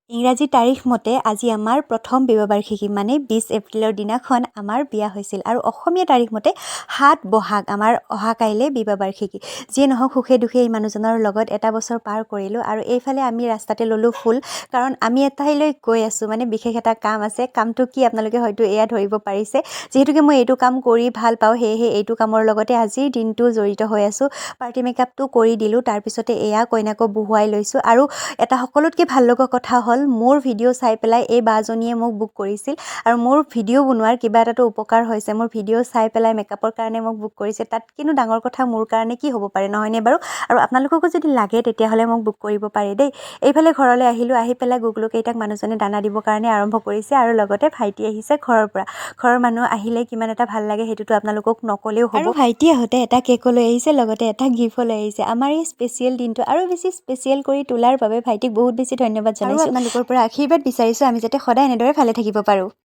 ইংৰাজী তাৰিখ মতে আজি আমাৰ প্ৰথম বিবাহবাৰ্ষিকী মানে 20 এপ্ৰিলৰ দিনাখন আমাৰ বিয়া হৈছিল আৰু অসমীয়া তাৰিখ মতে 7 বহাগ আমাৰ অহা কাইলৈ বিবাহবাৰ্ষিকী। যিয়ে নহওক সুখে দুখে এই মানুহজনৰ লগত এটা বছৰ পাৰ কৰিলোঁ আৰু এইফালে আমি ৰাস্তাতে ল'লোঁ ফুল, কাৰণ আমি এঠাইলৈ গৈ আছোঁ, মানে বিশেষ এটা কাম আছে। কামটো কি আপোনালোকে হয়তো এয়া ধৰিব পাৰিছে। যিহেতুকে মই এইটো কাম কৰি ভাল পাওঁ, সেয়েহে এইটো কামৰ লগতে আজিৰ দিনটো জড়িত হৈ আছোঁ। পাৰ্টি মেকআপটো কৰি দিলোঁ, তাৰপিছতে এয়া কইনাকো বহুৱাই লৈছোঁ আৰু এটা সকলোতকৈ ভাল লগা কথা হ'ল মোৰ ভিডিঅ' চাই পেলাই এই বাজনীয়ে মোক বুক কৰিছিল আৰু মোৰ ভিডিঅ' বনোৱাৰ কিবা এটাতো উপকাৰ হৈছে। মোৰ ভিডিঅ' চাই পেলাই মেকআপৰ কাৰণে মোক বুক কৰিছে, তাত কিন্তু ডাঙৰ কথা মোৰ কাৰণে কি হ'ব পাৰে, নহয়নে বাৰু? আৰু আপোনালোককো যদি লাগে তেতিয়াহ'লে মোক বুক কৰিব পাৰে দেই। এইফালে ঘৰলৈ আহিলোঁ, আহি পেলাই গুগলুকেইটাক মানুহজনে দানা দিবৰ কাৰণে আৰম্ভ কৰিছে আৰু লগতে ভাইটি আহিছে ঘৰৰ পৰা। ঘৰৰ মানুহ আহিলে কিমান এটা ভাল লাগে সেইটোতো আপোনালোকক নকলেও হ'ব। আৰু ভাইটি আহোঁতে এটা কেকো লৈ আহিছে, লগতে এটা গিফ্টো লৈ আহিছে। আমাৰ এই স্পেচিয়েল দিনটো আৰু বেছি স্পেচিয়েল কৰি তোলাৰ বাবে ভাইটিক বহুত বেছি ধন্যবাদ জনাইছোঁ। আপোনালোকৰ পৰা আশীৰ্বাদ বিচাৰিছোঁ আমি যাতে সদায় এনেদৰে ভালে থাকিব পাৰোঁ।